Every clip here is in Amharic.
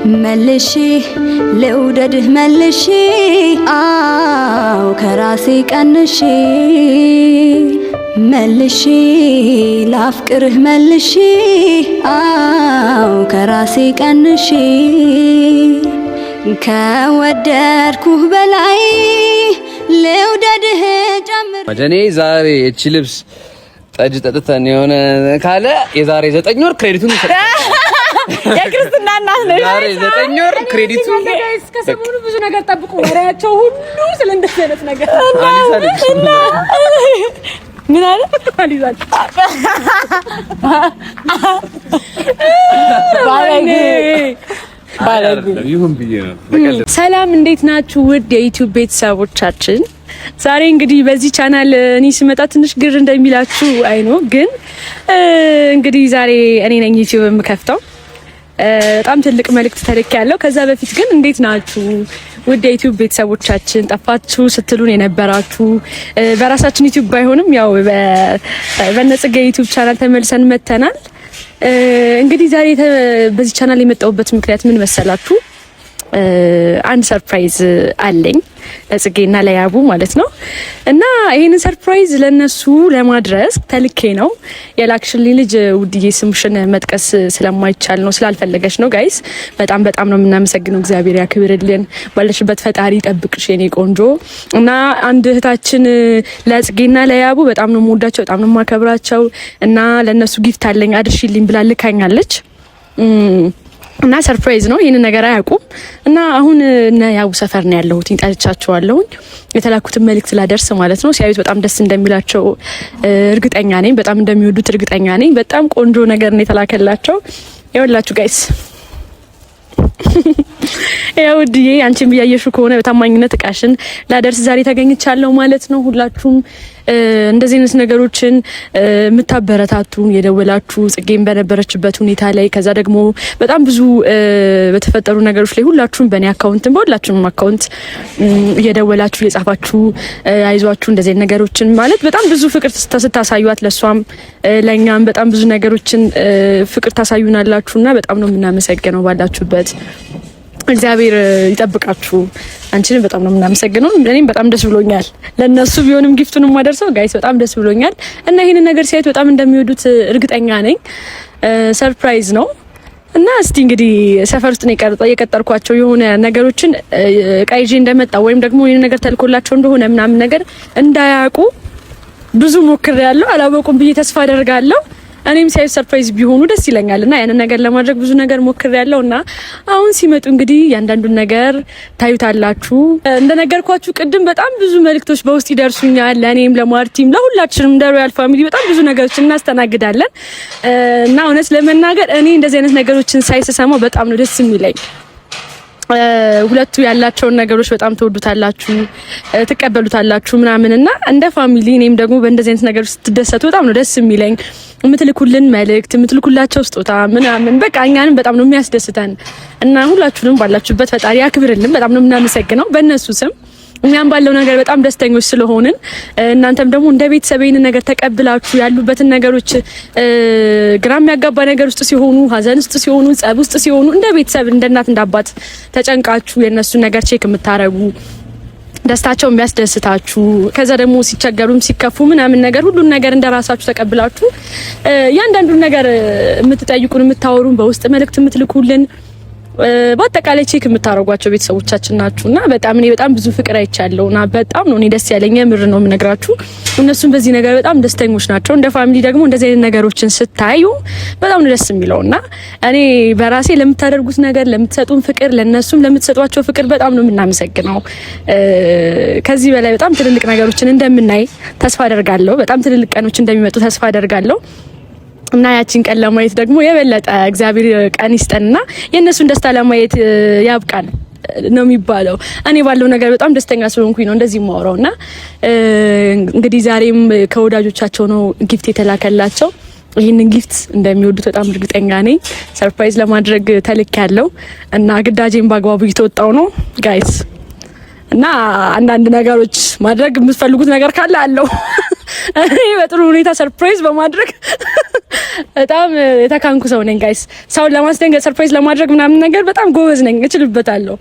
መልሼ ልውደድህ መልሼ አው ከራሴ ቀንሼ መልሼ ላፍቅርህ መልሼ አው ከራሴ ቀንሼ ከወደድኩህ በላይ ልውደድህ ጨምር። ወደኔ ዛሬ እቺ ልብስ ጠጅ ጠጥተን የሆነ ካለ የዛሬ 9 ወር ክሬዲቱን የክርስትና እናት ነው። ዛሬ 9 ወር ክሬዲቱ ከሰሞኑ ብዙ ነገር ጠብቁ። ወሬያቸው ሁሉ ስለ እንደዚህ አይነት ነገር ምን አለ አሊዛል ሰላም፣ እንዴት ናችሁ ውድ የዩቲዩብ ቤተሰቦቻችን? ዛሬ እንግዲህ በዚህ ቻናል እኔ ስመጣ ትንሽ ግር እንደሚላችሁ አይኖ፣ ግን እንግዲህ ዛሬ እኔ ነኝ ዩቲዩብ የምከፍተው። በጣም ትልቅ መልእክት ተልኬያለሁ። ከዛ በፊት ግን እንዴት ናችሁ ውድ የዩቲዩብ ቤተሰቦቻችን? ጠፋችሁ ስትሉን የነበራችሁ በራሳችን ዩቲዩብ ባይሆንም ያው በነጽጌ ዩቲዩብ ቻናል ተመልሰን መተናል። እንግዲህ ዛሬ በዚህ ቻናል የመጣሁበት ምክንያት ምን መሰላችሁ? አንድ ሰርፕራይዝ አለኝ ለጽጌና ለያቡ ማለት ነው። እና ይሄንን ሰርፕራይዝ ለነሱ ለማድረስ ተልኬ ነው የላክሽልኝ ልጅ። ውድዬ ስምሽን መጥቀስ ስለማይቻል ነው፣ ስላልፈለገች ነው። ጋይስ በጣም ነው የምናመሰግነው። እግዚአብሔር ያክብርልን፣ ባለሽበት ፈጣሪ ጠብቅሽ የኔ ቆንጆ። እና አንድ እህታችን ለጽጌና ለያቡ በጣም ነው የምወዳቸው፣ በጣም ነው የማከብራቸው እና ለነሱ ጊፍት አለኝ አድርሽልኝ ብላ ልካኛለች። እና ሰርፕራይዝ ነው፣ ይሄን ነገር አያውቁም። እና አሁን እነ ያቡ ሰፈር ነው ያለሁት፣ ጠርቻቸዋለሁ የተላኩትን መልእክት ላደርስ ማለት ነው። ሲያዩት በጣም ደስ እንደሚላቸው እርግጠኛ ነኝ፣ በጣም እንደሚወዱት እርግጠኛ ነኝ። በጣም ቆንጆ ነገር ነው የተላከላቸው። ይኸውላችሁ ጋይስ፣ ያው ዲዬ አንቺም ብያየሹ ከሆነ በታማኝነት እቃሽን ላደርስ ዛሬ ተገኝቻለሁ ማለት ነው። ሁላችሁም እንደዚህ አይነት ነገሮችን የምታበረታቱን የደወላችሁ ጽጌም በነበረችበት ሁኔታ ላይ ከዛ ደግሞ በጣም ብዙ በተፈጠሩ ነገሮች ላይ ሁላችሁም በእኔ አካውንት በሁላችሁም አካውንት እየደወላችሁ እየጻፋችሁ አይዟችሁ እንደዚህ ነገሮችን ማለት በጣም ብዙ ፍቅር ስታሳዩት ለሷም ለኛም በጣም ብዙ ነገሮችን ፍቅር ታሳዩናላችሁና በጣም ነው የምናመሰግነው። ባላችሁበት እግዚአብሔር ይጠብቃችሁ። አንቺንም በጣም ነው የምናመሰግነው። እኔም በጣም ደስ ብሎኛል። ለነሱ ቢሆንም ጊፍቱን ማደርሰው ጋይስ በጣም ደስ ብሎኛል እና ይሄንን ነገር ሲያዩት በጣም እንደሚወዱት እርግጠኛ ነኝ። ሰርፕራይዝ ነው እና እስቲ እንግዲህ ሰፈር ውስጥ ነው የቀጠርኳቸው የሆነ ነገሮችን ቃይጄ እንደመጣ ወይም ደግሞ ይሄን ነገር ተልኮላቸው እንደሆነ ምናምን ነገር እንዳያውቁ ብዙ ሞክሬያለሁ። አላወቁም ብዬ ተስፋ አደርጋለሁ። እኔም ሳይሆን ሰርፕራይዝ ቢሆኑ ደስ ይለኛልና ያንን ነገር ለማድረግ ብዙ ነገር ሞክሬያለሁና አሁን ሲመጡ እንግዲህ ያንዳንዱን ነገር ታዩታላችሁ። እንደነገርኳችሁ ቅድም በጣም ብዙ መልእክቶች በውስጥ ይደርሱኛል፣ ለኔም ለማርቲም ለሁላችንም እንደ ሮያል ፋሚሊ በጣም ብዙ ነገሮች እናስተናግዳለን እና እውነት ለመናገር እኔ እንደዚህ አይነት ነገሮችን ሳይሰማው በጣም ነው ደስ የሚለኝ። ሁለቱ ያላቸውን ነገሮች በጣም ተወዱታላችሁ፣ ተቀበሉታላችሁ ምናምንና እንደ ፋሚሊ እኔም ደግሞ በእንደዚህ አይነት ነገሮች ስትደሰቱ በጣም ነው ደስ የሚለኝ። የምትልኩልን መልእክት የምትልኩላቸው ስጦታ ምናምን በቃ እኛንም በጣም ነው የሚያስደስተን እና ሁላችሁንም ባላችሁበት ፈጣሪ ያክብርልን። በጣም ነው የምናመሰግነው በእነሱ ስም። እኛም ባለው ነገር በጣም ደስተኞች ስለሆንን እናንተም ደግሞ እንደ ቤተሰቤን ነገር ተቀብላችሁ ያሉበትን ነገሮች ግራም ያጋባ ነገር ውስጥ ሲሆኑ፣ ሀዘን ውስጥ ሲሆኑ፣ ጸብ ውስጥ ሲሆኑ እንደ ቤተሰብ እንደ እናት እንደ አባት ተጨንቃችሁ የነሱን ነገር ቼክ የምታረጉ ደስታቸውን ቢያስደስታችሁ ከዛ ደግሞ ሲቸገሩም ሲከፉ ምናምን ነገር ሁሉን ነገር እንደራሳችሁ ተቀብላችሁ ያንዳንዱን ነገር የምትጠይቁን የምታወሩን በውስጥ መልእክት የምትልኩልን በአጠቃላይ ቼክ የምታረጓቸው ቤተሰቦቻችን ናችሁና በጣም እኔ በጣም ብዙ ፍቅር አይቻለሁና በጣም ነው እኔ ደስ ያለኝ። የምር ነው የምነግራችሁ። እነሱም በዚህ ነገር በጣም ደስተኞች ናቸው። እንደ ፋሚሊ ደግሞ እንደዚህ አይነት ነገሮችን ስታዩ በጣም ነው ደስ የሚለውና እኔ በራሴ ለምታደርጉት ነገር ለምትሰጡን ፍቅር ለነሱም ለምትሰጧቸው ፍቅር በጣም ነው የምናመሰግነው። ከዚህ በላይ በጣም ትልልቅ ነገሮችን እንደምናይ ተስፋ አደርጋለሁ። በጣም ትልልቅ ቀኖች እንደሚመጡ ተስፋ አደርጋለሁ። እና ያቺን ቀን ለማየት ደግሞ የበለጠ እግዚአብሔር ቀን ይስጠንና የነሱን ደስታ ለማየት ያብቃን ነው የሚባለው። እኔ ባለው ነገር በጣም ደስተኛ ስለሆንኩኝ ነው እንደዚህ የማወራውና እንግዲህ ዛሬም ከወዳጆቻቸው ነው ጊፍት የተላከላቸው። ይህንን ጊፍት እንደሚወዱት በጣም እርግጠኛ ነኝ። ሰርፕራይዝ ለማድረግ ተልኬያለሁ እና ግዳጄን በአግባቡ እየተወጣው ነው ጋይስ። እና አንዳንድ ነገሮች ማድረግ የምትፈልጉት ነገር ካለ አለው እኔ በጥሩ ሁኔታ ሰርፕራይዝ በማድረግ በጣም የተካንኩ ሰው ነኝ ጋይስ። ሰው ለማስደንገጥ ሰርፕራይዝ ለማድረግ ምናምን ነገር በጣም ጎበዝ ነኝ፣ እችልበታለሁ።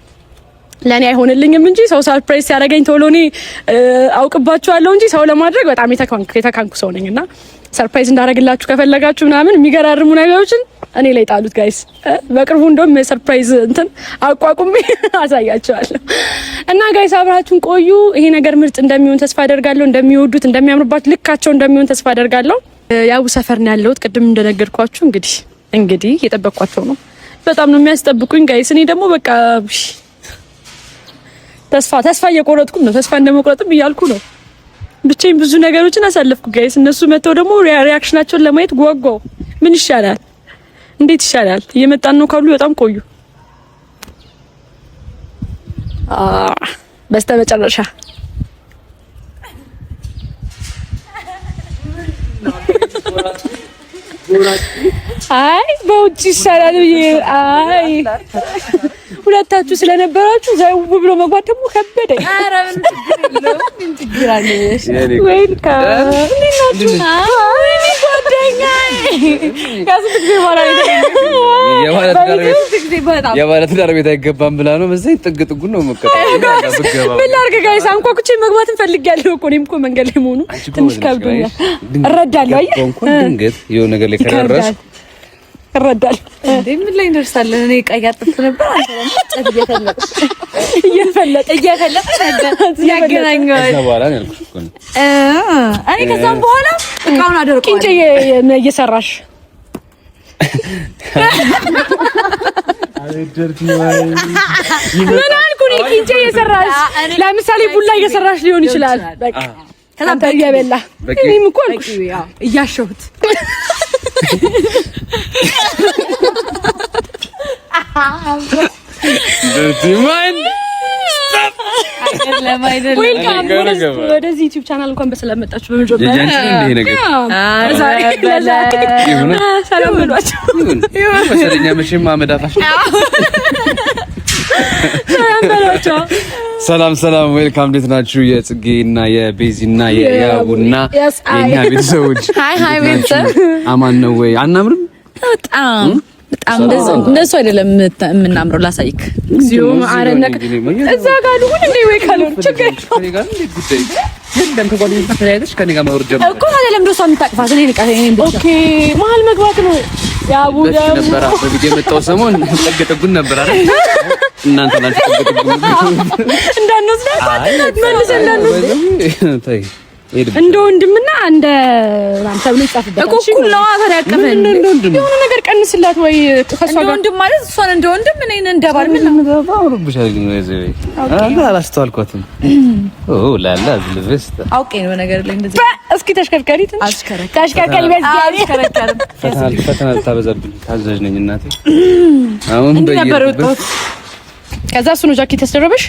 ለኔ አይሆንልኝም እንጂ ሰው ሰርፕራይዝ ሲያደርገኝ ቶሎ እኔ አውቅባቸዋለሁ እንጂ ሰው ለማድረግ በጣም የተካንኩ ሰው ነኝና ሰርፕራይዝ እንዳደረግላችሁ ከፈለጋችሁ ምናምን የሚገራርሙ ነገሮችን እኔ ላይ ጣሉት ጋይስ። በቅርቡ እንደውም ሰርፕራይዝ እንትን አቋቁሜ አሳያችኋለሁ። እና ጋይስ አብራችሁን ቆዩ። ይሄ ነገር ምርጥ እንደሚሆን ተስፋ አደርጋለሁ። እንደሚወዱት እንደሚያምርባችሁ ልካቸው እንደሚሆን ተስፋ አደርጋለሁ። ያው ሰፈር ነው ያለሁት ቅድም እንደነገርኳችሁ። እንግዲህ እየጠበቅኳቸው ነው። በጣም ነው የሚያስጠብቁኝ ጋይስ። እኔ ደግሞ በቃ ተስፋ እየቆረጥኩ ነው። ተስፋ እንደመቁረጥም እያልኩ ነው። ብቻዬን ብዙ ነገሮችን አሳለፍኩ ጋይስ። እነሱ መተው ደግሞ ሪአክሽናቸውን ለማየት ጓጓው። ምን ይሻላል? እንዴት ይሻላል? እየመጣን ነው ካሉ በጣም ቆዩ። በስተመጨረሻ አይ በውጭ ይሻላል ብዬ አይ ሁለታችሁ ስለነበራችሁ ዘው ብሎ መግባት ደግሞ ከበደኝ። ኧረ ምን ችግር አለ? የባለ ትዳር ቤት አይገባም ብላ ነው መሰለኝ ጥግ ጥጉን ነው መከታተል። ምን ላድርግ ጋይስ? አንኳኩቼ መግባትን ፈልጊያለሁ እኮ እኔም እኮ መንገድ ላይ መሆኑ ትንሽ ከብዶኛል። እረዳለሁ። አይ ድንገት የሆነ ነገር ላይ ከደረስኩ እረዳለሁ። እንዴ ምን ላይ እንደርሳለን? እኔ ቀያጥፍ ነበር አንተ ደግሞ እየፈለጠ ያገናኘዋል። ከዛ በኋላ ነው ያልኩሽ እኮ እኔ ከዛም በኋላ እቃውን አደረቀው ቂንጬ እየሰራሽ ምን አልኩኝ? ቂንጬ እየሰራሽ ለምሳሌ ቡላ እየሰራሽ ሊሆን ይችላል። በቃ ከዛ እየበላ እኔም እኮ አልኩሽ እያሸሁት ደርቲማን ወደዚህ ዩቲዩብ ቻናል እንኳን በሰላም መጣችሁ። በመጀመሪያ ሰላም በሏቸው። መሰለኛ መቼም አመዳፋሽ ሰላም ዌልካም። እንዴት ናችሁ? የጽጌና የቤዚና የያቡና የኛ ቤተሰቦች ሃይ ቤተሰብ አማን ነው ወይ? አናምርም? በጣም እንደሱ አይደለም የምናምረው። ላሳይክ እግዚኦ አረነክ እዛ ጋር ሁሉ እንደ ወይ ካሉን ችግር ከኔ ጋር እንደ ጉዳይ የለም። ከጓደኞች ተያይዘሽ ከኔ ጋር ማውረድ ጀመረ እኮ አይደለም። ደሷ የምታቅፋት እኔ ልቃ እኔ ብቻ ኦኬ። መሀል መግባት ነው ያቡ ነበር። በቪዲዮ የመጣው ሰሞን ጠገጠጉን ነበር አይደል? እናንተ ናችሁ ጠገጠጉን እንዳንወስዳት መልሰን እንዳንወስድ ታይ እንደ ወንድምና እንደ አንተ ብሎ ይጻፍበት እኮ እኩል ነው። አፈር ያቀፈን የሆነ ነገር ቀንስላት ወይ ከሷ ጋር ወንድም ማለት እሷን እንደ ወንድም እኔን እንደባል ምን ነው አውሩብሻል። ግን ወይ ዘይ አላስተዋልኳትም። ላላ ዝልብስ አውቄ ነው ነገር ላይ እንደዚህ እስኪ ተሽከርካሪ ተሽከርካሪ ፈተና ልታበዛብኝ ታዛዥ ነኝ እናቴ። አሁን በየበት ከዛ እሱ ነው ጃኬት ያስደረበሽ?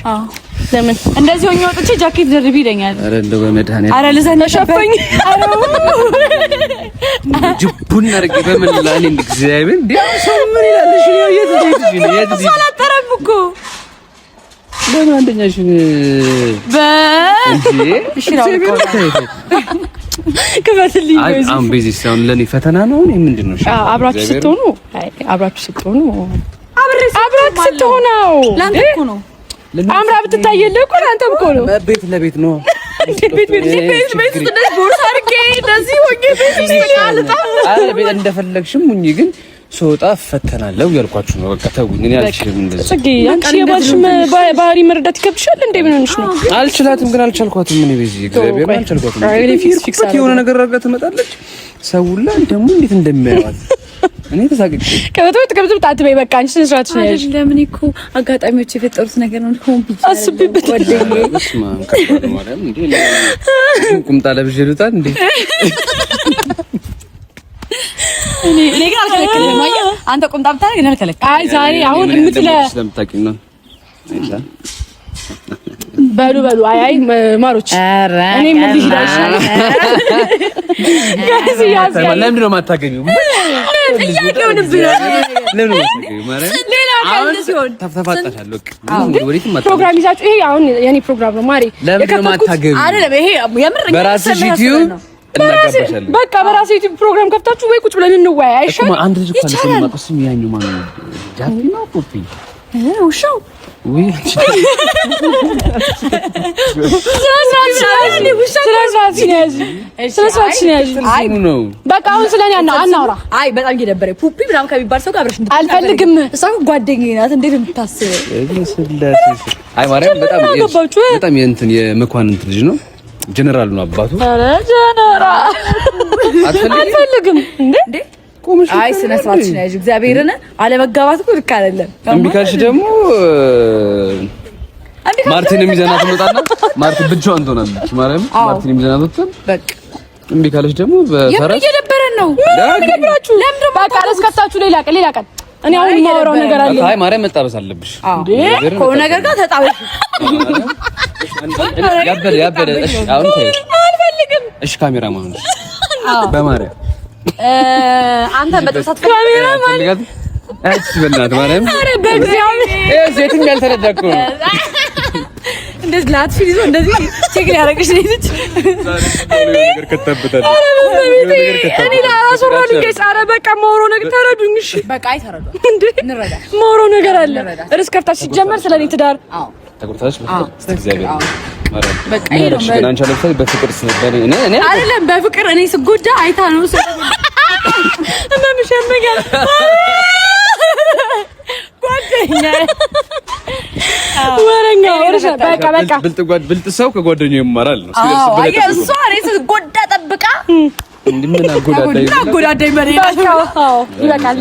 ለምን እንደዚህ ሆኜ ወጥቼ ጃኬት ደርቢ ይለኛል? አረ እንደው በመድኃኒዓለም አረ ልዘነሸፈኝ ጅቡን አርገ በምን ላኔ እግዚአብሔር እንዴ ሰው ምን ይላልሽ? የት ሳላጠረም እኮ ለምን አንደኛሽን እንዴ እሺራው ከበትልኝ ነው እዚህ አሁን ቤዚ ሳይሆን ለኔ ፈተና ነው። ምንድን ነው አብራችሁ ስትሆኑ አብራችሁ ስትሆኑ ላንተ እኮ ነው አምራ ብትታየልህ እኮ አንተም እኮ ነው። ቤት ለቤት ነው። ቤት ቦርሳ አድርጌ እንደዚህ ሆኜ ቤት እንደፈለግሽም ሁኚ፣ ግን ስወጣ ፈተናለሁ ያልኳችሁ ነው። በቃ ተውኝ። እኔ አልችልም እንደዚህ። ጽጌ አንቺ የባልሽ ባህሪ መረዳት ይከብድሻል እንዴ? ምን ሆነሽ ነው? አልችላትም፣ ግን አልቻልኳትም። እኔ በዚህ እግዚአብሔር አልቻልኳትም። ፊክስ የሆነ ነገር አድርጋ ትመጣለች። ሰውላ ደግሞ እንዴት እንደሚያዩት እኔ ተሳቅቄ ከበቶ አትበይ። በቃ አንቺ ስነ ስርዓትሽ ነው ያልሽ። ለምን እኮ አጋጣሚዎች የፈጠሩት ነገር ነው። ሆን ቢቻ አስቢበት ወደኝ እስማ ከማለም እንዴ ቁምጣ ለብሼ ልውጣ እንዴ? እኔ ጋር አልከለከለም። አየህ አንተ ቁምጣ ብታረግ እኔ አልከለከለም። አይ ዛሬ አሁን ስለምታውቂኝ ነው። በሉ አይ ማሮች እኔ ምን ልጅ ለምንድን ነው የማታገኙው? ጥያቄው ንብረ ለምን ነው የማታገኙው? ማለት ሌላ ቀን ሲሆን ተፈታጣሻለሁ። ፕሮግራም ይዛችሁ ይሄ አሁን የኔ ፕሮግራም ነው ማሪ። ለምን ነው የማታገኙው? አይደለም ይሄ የምር በራስሽ ዩቲዩብ እናጋባሻለን። በቃ በራሴ ዩቲዩብ ፕሮግራም ከፍታችሁ ወይ ቁጭ ብለን እንወያይ አይሻልም? እኮ አንድ ልጅ እኮ አለ ስለማቆስም ያኛው ማን ነው? ጃፒ ነው ፖፒ ውሻው ወይ በቃ አሁን ስለኔ አናውራ። አይ በጣም እየደበረኝ ፑፒ ምናምን ከሚባል ሰው ጋር አብረሽ አልፈልግም። እሷ ጓደኛዬ ናት። እንዴት የምታስበው? አይ ማርያም በጣም የእንትን የመኳንንት ልጅ ነው። ጀነራል ነው አባቱ። ኧረ ጀነራል አልፈልግም እንዴ አይ ስነ ስርዓት ነሽ። እግዚአብሔርን አለመጋባት እኮ ልክ አይደለም። እምቢ ካልሽ ደግሞ ማርቲን የሚዘናት መጣና ማርቲን ብቻዋን ትሆናለች። ማርያም ማርቲን የሚዘናት ወጥተን በቃ እምቢ ካልሽ ደግሞ በፈረስ እየደበረን ነው። ለምንድነው በቃ አላስከታችሁ ሌላ ቀን እኔ አሁን የማወራው ነገር አለ። አይ ማርያም መጣበስ አለብሽ እንዴ ከሆነ ነገር ጋር ተጣበሽ። ያበደ እሺ አሁን አልፈልግም። እሺ ካሜራማን ነሽ በማርያም አንተ በተሳት ካሜራማን እሺ በእናትህ ማርያም አረ በእግዚአብሔር የትም ያልተረዳኩ ነው። እንደዚህ ላትፊ ይዞ እንደዚህ ቼክ ያደርግሽ ልጅ ነገር ከተበታል። እኔ ላስወራሉ ገይስ። አረ በቃ ማውራው ነገር ተረዱኝ። እሺ በቃ አይ ተረዱ እንዴ እንረዳ። ማውራው ነገር አለ። እርስ ከፍታ ሲጀመር ስለኔ ትዳር ተቆርታለች እግዚአብሔር ማርያም በቃ ይሄ ነው። ግን አንቺ ለምሳሌ በፍቅር ስለበለ እኔ አይደለም በፍቅር እኔ ስጎዳ አይታ ነው እመምሸመጋል ጓደኛ ወረኛ ወረሻ በቃ ብልጥ ሰው ከጓደኛው ይማራል ነው። አይ እሷ እኔ ስጎዳ ጠብቃ እንደምን አጎዳዳይ ማለት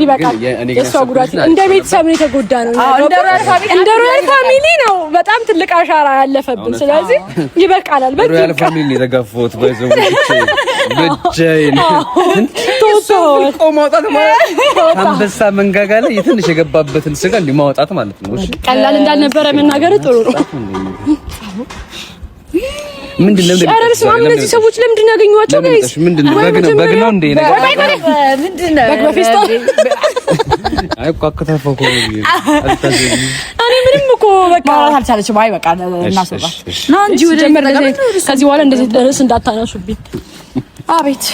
ይበቃል። የእሷ ጉዳት እንደ ቤተሰብ ነው የተጎዳ ነው። እንደ ሮያል ፋሚሊ ነው በጣም ትልቅ አሻራ ያለፈብን። ስለዚህ ይበቃላል። ሮያል ፋሚሊ ነው የተጋፈውት ባይዘው ብቻዬን ማውጣት ማለት አንበሳ መንጋጋ ላይ የትንሽ የገባበትን ስጋ እንዲህ ማውጣት ማለት ነው። እሺ ቀላል እንዳልነበረ መናገር ጥሩ ነው። ምንድነው እነዚህ ሰዎች ለምንድን ነው ያገኙዋቸው? ጋይስ ምንድነው በግ ነው እንዴ? ምንድነው በግ በፌስታ አይ እኮ አከታፈው እኮ እኔ ምንም እኮ በቃ አልቻለችም። አይ በቃ እናስወጣ ነው እንጂ ወደ ከዚህ በኋላ እንደዚህ ድረስ እንዳታናሹብኝ። አቤት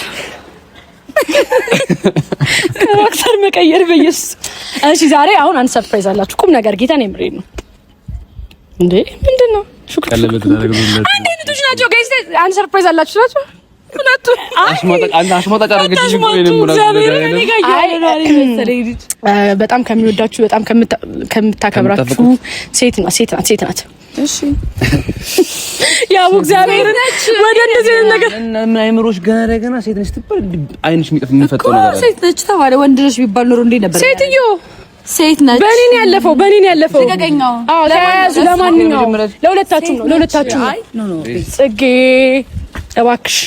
ካራክተር መቀየር በየስ። እሺ ዛሬ አሁን አንድ ሰርፕራይዝ አላችሁ። ቁም ነገር ጌታን የምሬን ነው እንዴ? ምንድነው? ሹክር ቀለበት አደረግልኝ። አንዴ ልጆች ናቸው ጋይስ። አንድ ሰርፕራይዝ አላችሁ ናቸው። ሁለቱ አሽማጣ አደረገች እኮ በጣም ከሚወዳችሁ በጣም ከምታከብራችሁ ሴት ናት። እሺ ያው እግዚአብሔር ወደ እንደዚህ ነገር ምን አይምሮሽ ገና ሴት ነች ትባል አይንሽ የሚጠፍ የምንፈጠው ነገር አለ። ሴት ነች ተባለ ወንድ ነሽ ቢባል ኖሮ እንዴ ነበር? ሴትዮ ሴት ነች። በኔን ያለፈው ተገኘው። አዎ ተያያዙ። ለማንኛውም ለሁለታችሁ ነው። አይ ኖ ጽጌ እባክሽ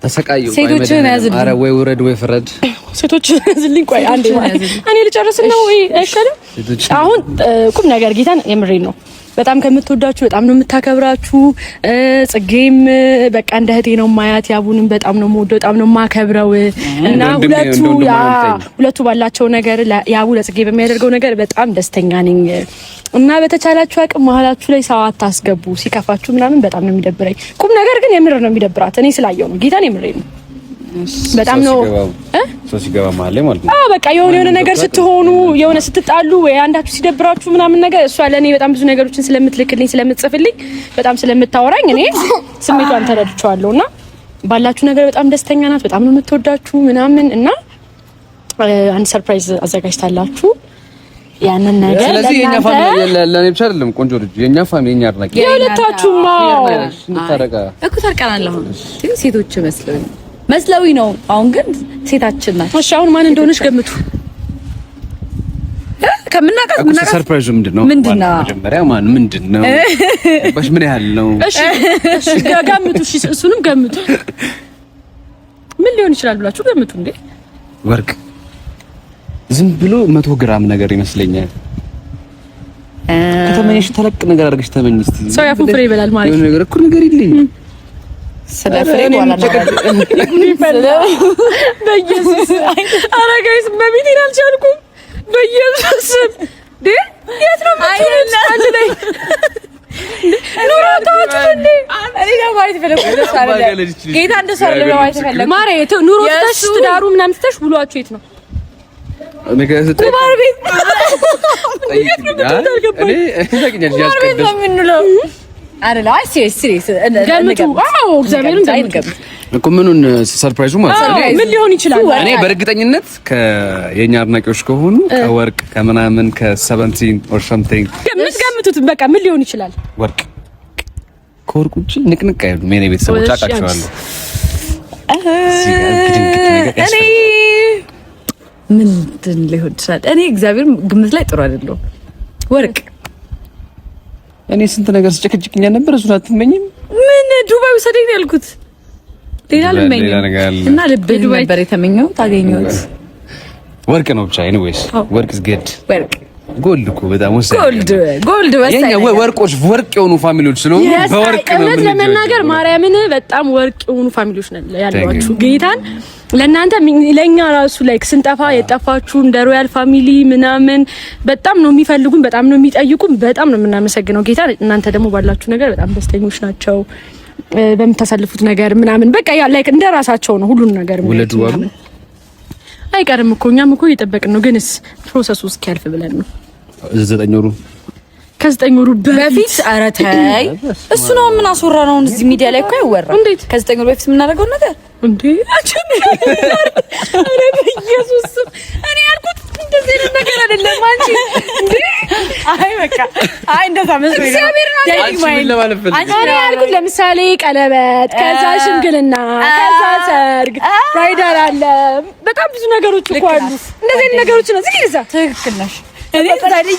ተሰቃየው። ሴቶችን ያዝልኝ። ኧረ ወይ ውረድ ወይ ፍረድ። ሴቶችን ያዝልኝ። ቆይ አንዴ እኔ ልጨርስ ነው ወይ አይሻልም? አሁን ቁም ነገር ጌታን የምሬን ነው። በጣም ከምትወዳችሁ በጣም ነው የምታከብራችሁ። ጽጌም በቃ እንደ እህቴ ነው ማያት። ያቡንም በጣም ነው የምወደው በጣም ነው የማከብረው እና ሁለቱ ባላቸው ነገር ያቡ ለጽጌ በሚያደርገው ነገር በጣም ደስተኛ ነኝ እና በተቻላችሁ አቅም መሀላችሁ ላይ ሰው አታስገቡ። ሲከፋችሁ ምናምን በጣም ነው የሚደብረኝ። ቁም ነገር ግን የምር ነው የሚደብራት። እኔ ስላየው ነው ጌታን የምሬን ነው። በጣም ነው ሰው ሲገባ ማለት ማለት ነው። በቃ የሆነ ነገር ስትሆኑ የሆነ ስትጣሉ ወይ አንዳችሁ ሲደብራችሁ ምናምን ነገር እሷ ለኔ በጣም ብዙ ነገሮችን ስለምትልክልኝ ስለምትጽፍልኝ በጣም ስለምታወራኝ እኔ ስሜቷን ተረድቻለሁና ባላችሁ ነገር በጣም ደስተኛ ናት። በጣም ነው የምትወዳችሁ ምናምን እና አንድ ሰርፕራይዝ አዘጋጅታላችሁ ያንን ነገር ስለዚህ የኛ ፋሚሊ ለኔ ብቻ አይደለም ቆንጆ ልጅ የኛ ፋሚሊ የኛ አድናቂ የሁለታችሁም እንታረጋ እኮ ታርቀናል። አሁን ሴቶች መስለዊ ነው። አሁን ግን ሴታችን ናት። እሺ አሁን ማን እንደሆነች ገምቱ። ከምናቀስ ሰርፕራይዙ ምንድነው? መጀመሪያ ማን ምንድነው? ባሽ ምን ያህል ነው? እሺ ገምቱ። እሺ እሱንም ገምቱ። ምን ሊሆን ይችላል ብላችሁ ገምቱ። እንዴ ወርቅ ዝም ብሎ 100 ግራም ነገር ይመስለኛል። ከተመኘሽ ተለቅ ነገር አድርገሽ ተመኝ እስቲ። ሰው ያፉ ፍሬ ይበላል ማለት ነው። ነገር እኮ ነገር ይልኝ ስለ ፍሬ ወላ ነው በኢየሱስ ኧረ ጋይስ በሚቴን አልቻልኩም። በኢየሱስ ዴ የት ነው አንድ ላይ ኑራታችሁ እንዴ? እኔ ደግሞ ለማለት የፈለኩት እንደሱ አይደለም። ጌታ እንደሱ አይደለም ለማለት የፈለኩት ማሬ ኑሮ ትተሽ ትዳሩ ምናምን ትተሽ ውሏችሁ የት ነው? ነገር ስትይ ቁማር ቤት አይደለም። አይ ሲሪየስ ገምቱ። አዎ እግዚአብሔርን ገምቱ እኮ ምኑን ሰርፕራይዙ ማለት ነው። ምን ሊሆን ይችላል? እኔ በእርግጠኝነት ከየኛ አድናቂዎች ከሆኑ ከወርቅ ከምናምን ከ17 or something የምትገምቱት በቃ ምን ሊሆን ይችላል? ወርቅ ከወርቅ ውጪ ንቅንቅ አይሉም። የኔ ቤተሰቦች አውቃቸዋለሁ። እኔ ምንድን ሊሆን ይችላል? እኔ እግዚአብሔር ግምት ላይ ጥሩ አይደለም። ወርቅ እኔ ስንት ነገር ስጨቅጭቅኛ ነበር። እሱን አትመኝም? ምን ዱባይ ወሰደኝ ያልኩት ሌላ ልመኝ እና ልብ ነበር የተመኘው ታገኘሁት። ወርቅ ነው ብቻ። ኤኒዌይስ ወርቅ is good። ወርቅ ጎልድ እኮ በጣም ወሳኝ። ጎልድ ወሳኝ። የኛ ወርቆች ወርቅ የሆኑ ፋሚሊዎች ስለሆኑ በወርቅ ነው። እውነት ለመናገር ማርያምን በጣም ወርቅ የሆኑ ፋሚሊዎች ነን ያሏችሁ። ጌታን ለእናንተ ለኛ ራሱ ላይክ ስንጠፋ የጠፋችሁ እንደ ሮያል ፋሚሊ ምናምን በጣም ነው የሚፈልጉን፣ በጣም ነው የሚጠይቁን። በጣም ነው የምናመሰግነው ጌታን። እናንተ ደግሞ ባላችሁ ነገር በጣም ደስተኞች ናቸው። በምታሳልፉት ነገር ምናምን በቃ ያ ላይክ እንደ ራሳቸው ነው ሁሉን ነገር ምናምን አይቀርም እኮ እኛም እኮ እየጠበቅን ነው። ግንስ ፕሮሰሱ እስኪያልፍ ብለን ነው 9 ወሩ ከ9 ወሩ በፊት ኧረ ተይ እሱ ነው ምን አስወራ ነው እዚህ ሚዲያ ላይ እኮ አይወራ። እንዴት ከ9 ወሩ በፊት የምናደርገው ነገር እንዴ አረ በኢየሱስ እኔ ያልኩት እንደዚህ አይነት ነገር አይደለም። አንቺ እንዴ አይ በቃ አይ እንደዛ መስሎኝ ነው አንቺ ያልኩት። ለምሳሌ ቀለበት፣ ከዛ ሽምግልና፣ ከዛ ሰርግ፣ ብራይዳል አለ። በጣም ብዙ ነገሮች እኮ አሉ። እንደዚህ አይነት ነገሮች ነው እዚህ ይዛ ትክክል ነሽ። እኔ ታዲያ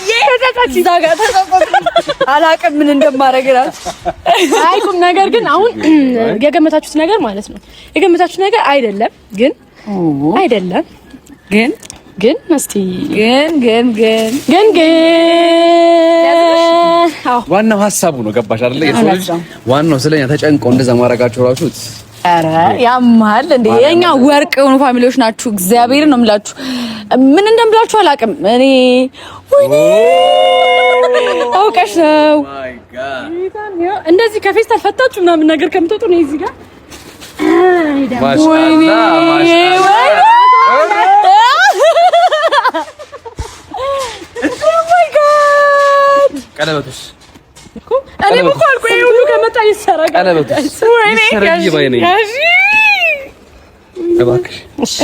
እዛ ጋር አላውቅም ምን እንደማደርግላት። አይ ቁም ነገር ግን አሁን የገመታችሁት ነገር ማለት ነው የገመታችሁት ነገር አይደለም ግን አይደለም ግን እስቲ ግን አዎ ዋናው ሐሳቡ ነው። ገባሽ አይደል? የሰው ልጅ ዋናው ስለኛ ተጨንቆ እንደዛ ማረጋቸው ራሱት ኧረ ያማል እንዴ! የኛ ወርቅ የሆኑ ፋሚሊዎች ናችሁ። እግዚአብሔርን ነው የምላችሁ። ምን እንደምላችሁ አላውቅም። እኔ ወይኔ አውቀሽ ነው ማይ ጋድ እንደዚህ ከፌስታል ፈታችሁ ምናምን ነገር ከምትወጡ ነው እዚህ ጋር ቀለበቱስ እኮ እኔ እኮ አልኩኝ ሁሉ ከመጣ ይሰራ ቀለበቱስ ይሰራይ ባይነኝ እባክሽ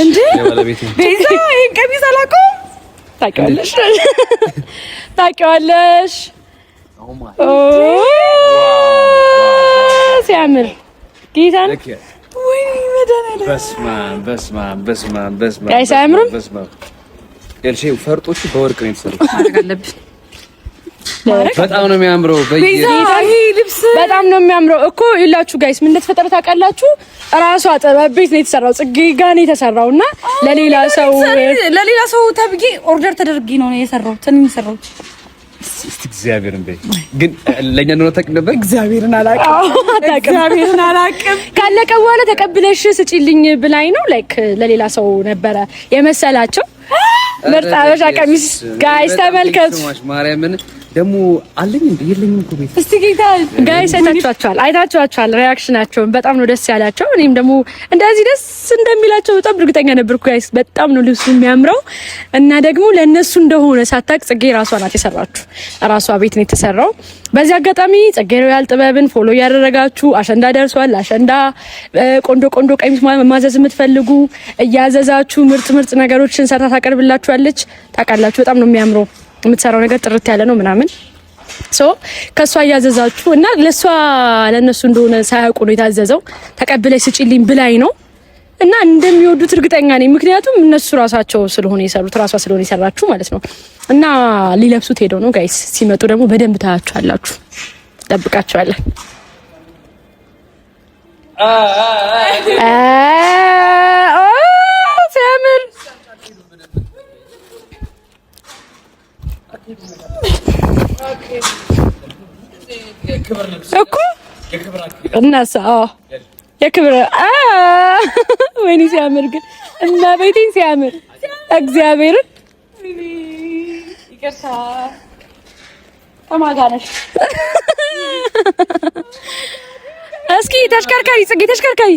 እንዴ የባለቤቴ ቤዛ ይሄን ቀሚስ አላውቀውም። ታውቂዋለሽ ሲያምር ጌታን ወይኔ መድኃኒዓለም በስመ አብ ጋይስ አያምርም? ኤልሼው ፈርጦቹ በወርቅ ነው የተሰሩት። ማድረግ አለብን። በጣም ነው የሚያምረው። ልብስ በጣም ነው የሚያምረው እኮ ይላችሁ ጋይስ ምን እንደተፈጠረ ታውቃላችሁ? ራሷ ጥበብ ቤት ነው የተሰራው፣ ጽጌ ጋር ነው የተሰራውና ለሌላ ሰው ተብዬ ኦርደር ተደርጌ ነው የሰራው። እስቲ እግዚአብሔርን በይ ግን ለኛ ነው ታውቂ ነበር? እግዚአብሔርን አላውቅም ካለቀ በኋላ ተቀብለሽ ስጪልኝ ብላኝ ነው ላይክ ለሌላ ሰው ነበረ የመሰላቸው። ምርጥ አበሻ ቀሚስ ጋይስ ተመልከቱ። ማርያምን ደግሞ አለኝ እንዴ የለኝም እኮ ቤት። እስቲ ጌታ ጋይስ አይታችኋቸዋል ሪአክሽናቸውን በጣም ነው ደስ ያላቸው። እኔም ደግሞ እንደዚህ ደስ እንደሚላቸው በጣም እርግጠኛ ነበርኩ ጋይስ። በጣም ነው ልብሱ የሚያምረው እና ደግሞ ለነሱ እንደሆነ ሳታቅ ጽጌ ራሷ ናት የሰራችሁ። ራሷ ቤት ነው የተሰራው። በዚህ አጋጣሚ ጽጌ ሮያል ጥበብን ፎሎ ያደረጋችሁ አሸንዳ ደርሷል። አሸንዳ ቆንጆ ቀሚስ ማዘዝ የምትፈልጉ እያዘዛችሁ ምርጥ ነገሮችን ሰርታ ታቀርብላችኋለች። ታውቃላችሁ በጣም ነው የሚያምረው። የምትሰራው ነገር ጥርት ያለ ነው ምናምን ከሷ እያዘዛችሁ እና ለነሱ እንደሆነ ሳያውቁ ነው የታዘዘው። ተቀብለሽ ስጪልኝ ብላኝ ነው እና እንደሚወዱት እርግጠኛ ነኝ። ምክንያቱም እነሱ ራሳቸው ስለሆነ የሰሩት ራሷ ስለሆነ የሰራችሁ ማለት ነው። እና ሊለብሱት ሄደው ነው ጋይስ። ሲመጡ ደግሞ በደንብ ታያችኋላችሁ። ጠብቃችኋለን። ሲያምር እኮ እናሳ የክብር ወይኔ ሲያምር ግን እና ቤቴን ሲያምር እግዚአብሔርን ይቅርታ ተማጋነሽ እስኪ ተሽከርካሪ ጽጌ ተሽከርካሪ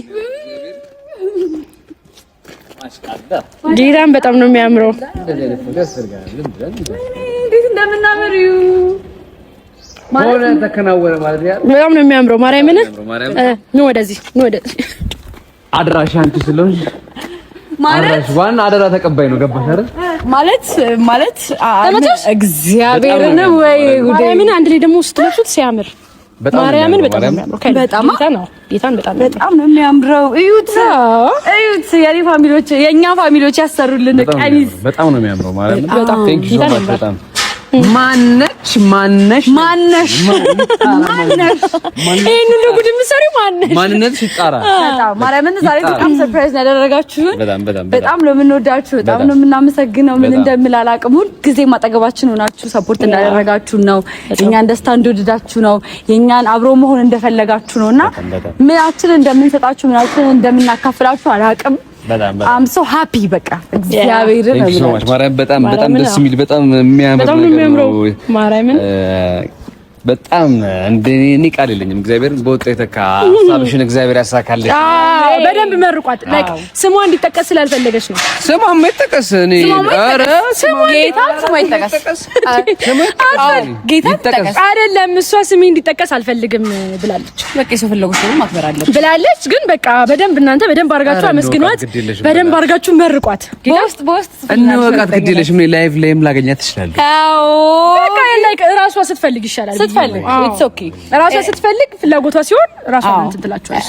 ጌታን በጣም ነው የሚያምረው። እንዴት እንደምናምሪው ማለት ተከናወነ ማለት ያ በጣም ነው የሚያምረው። ማርያምን ነው ወደዚህ አድራሻ አንቺ ስለሆንሽ ማለት ዋና አደራ ተቀባይ ነው። ገባሽ አይደል? ማለት እግዚአብሔርን ወይ ጉዴ ምን አንድ ላይ ደግሞ ስትለብሱት ሲያምር ማርያምን በጣም ነው የሚያምረው። ጌታን በጣም ነው የሚያምረው። እዩት የኛ ፋሚሊዎች ያሰሩልን ቀሚስ በጣም ነው የሚያምረው። ማርያምን በጣም በጣም ማነሽ ይሄን ሁሉ ጉድ የምትሰሪው ማንነትሽ ይጣራ። በጣም ማርያምን ዛሬ በጣም ሰርፕራይዝ ያደረጋችሁን በጣም ነው የምንወዳችሁ፣ በጣም ነው የምናመሰግነው። ምን እንደምል አላውቅም። ሁሉ ጊዜ ማጠገባችን ሆናችሁ ሰፖርት እንዳደረጋችሁ ነው፣ የኛን ደስታ እንደወደዳችሁ ነው፣ የኛን አብሮ መሆን እንደፈለጋችሁ ነውና ምናችን እንደምንሰጣችሁ ምናችን እንደምናካፍላችሁ አላውቅም። I'm so happy በቃ እግዚአብሔርን ነው ማርያም በጣም ደስ የሚል በጣም የሚያምር ነው ማርያምን በጣም እንደኔ ቃል የለኝም። እግዚአብሔር በወጣ የተካ ሀሳብሽን እግዚአብሔር ያሳካልሽ። በደንብ መርቋት ላይክ ስሟ እንዲጠቀስ ስላልፈለገች ነው። ስሟ የማይጠቀስ እኔ ኧረ ስሟ ይጠቀስ ጌታ ይጠቀስ አይደለም። እሷ ስሜ እንዲጠቀስ አልፈልግም ብላለች። በቃ የሰው ፍላጎት ነው ማክበራለች ብላለች። ግን በቃ በደንብ እናንተ በደንብ አርጋችሁ አመስግኗት፣ በደንብ አርጋችሁ መርቋት። በውስጥ እንወቃት ግድ የለሽም። ላይቭ ላይም ላገኛት እችላለሁ። በቃ ላይክ ራሷ ስትፈልግ ይሻላል። it's okay ራሷ ስትፈልግ ፍላጎቷ ሲሆን ራሷ እንትን ትላችኋለች።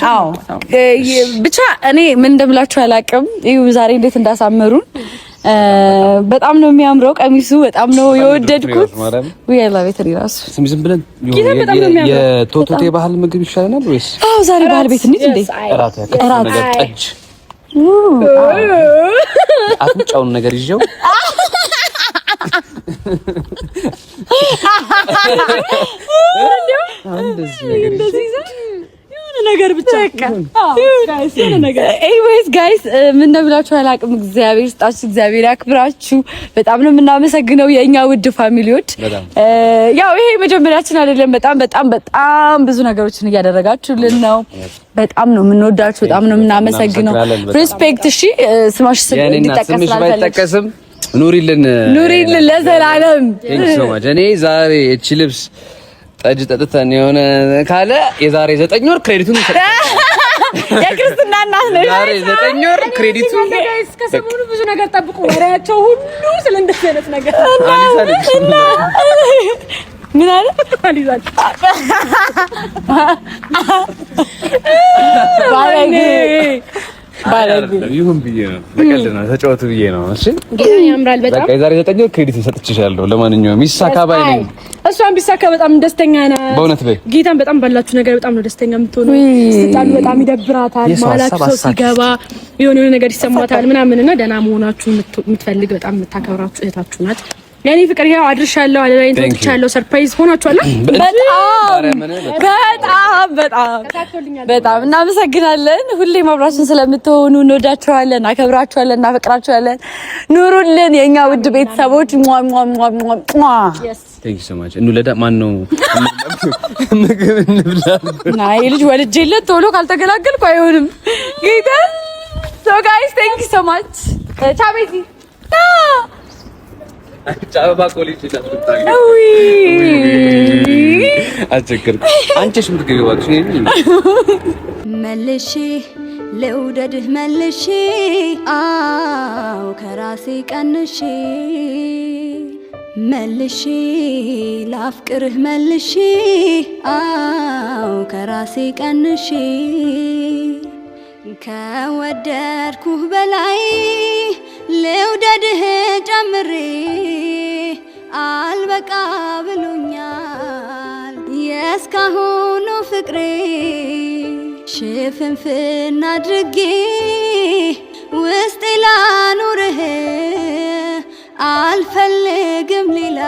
ብቻ እኔ ምን እንደምላችሁ አላውቅም። ይኸው ዛሬ እንዴት እንዳሳመሩን በጣም ነው የሚያምረው። ቀሚሱ በጣም ነው የወደድኩት። ወይ አላ ቤት ራሱ ዝም ብለን የቶቶቴ ባህል ምግብ ይሻለናል ወይስ? አዎ ዛሬ ባህል ቤት እንዴ እራት ነገር ጠጅ አፍንጫውን ነገር ይዤው ነገር ብቻ ኤኒዌይስ ጋይስ ምን እንደምላችሁ አላውቅም። እግዚአብሔር ይስጣችሁ፣ እግዚአብሔር ያክብራችሁ። በጣም ነው የምናመሰግነው የኛ ውድ ፋሚሊዎች። ያው ይሄ መጀመሪያችን አይደለም። በጣም ብዙ ነገሮችን እያደረጋችሁልን ነው። በጣም ነው የምንወዳችሁ፣ በጣም ነው የምናመሰግነው። ሪስፔክት እሺ፣ ስማሽ እንዲጠቀስ ኑሪልን ለዘላለም። ቴንክ ሶ ማች። እኔ ዛሬ እቺ ልብስ ጠጅ ጠጥተን የሆነ ካለ የዛሬ 9 ወር ክሬዲቱን የክርስትና እናት ነው። ዛሬ 9 ወር ክሬዲቱን ከሰሞኑ ብዙ ነገር ጠብቁ። ወሬያቸው ሁሉ ስለ እንደዚህ አይነት ነገር ምን አለ አሊዛል ይሁን ብዬ ነው ለቀልድ ነው ተጫወቱ ብዬ ነው። እሺ ጌታን ያምራል በጣም በቃ የዛሬ 9 ወር ክሬዲት ሰጥቼሻለሁ። ለማንኛውም ይሳካ ባይ ነኝ። እሷን ቢሳካ በጣም ደስተኛ ናት። በእውነት በይ ጌታን በጣም ባላችሁ ነገር በጣም ነው ደስተኛ የምትሆነው። ስትጣሉ በጣም ይደብራታል። ማላችሁ ሰው ሲገባ የሆነ ነገር ይሰማታል ምናምንና ደህና መሆናችሁ የምትፈልግ በጣም የምታከብራችሁ እህታችሁ ናት። ያኔ ፍቅር ያው አድርሻለሁ አለላይን ተጥቻለሁ። ሰርፕራይዝ ሆናችኋል። በጣም እናመሰግናለን። ሁሌም አብራችን ስለምትሆኑ እንወዳችኋለን፣ አከብራችኋለን፣ እናፈቅራችኋለን። ኑሩልን የኛ ውድ ቤተሰቦች። ቴንክ ዩ ሶ ማች። እንውለዳ ማን ነው ምግብ እንብላ ናይ ልጅ ወልጄለት ቶሎ ካልተገላገልኩ አይሆንም። ጌታ ሶ ጋይስ ቴንክ ዩ ሶ ማች። ቻቤዚ ጫባ ኮሊቲ ታጥታኝ አቸከርኩ አንቺስ ምትገቢው እባክሽ መልሼ ልውደድህ መልሼ አው ከራሴ ቀንሼ መልሼ ላፍቅርህ መልሼ አው ከራሴ ቀንሼ ከወደድኩህ በላይ ልውደድህ ጨምሬ አልበቃ ብሎኛል የእስካሁኑ ፍቅሬ ሽፍንፍና አድርጌ ውስጤ ላኑርህ አልፈልግም ሌላ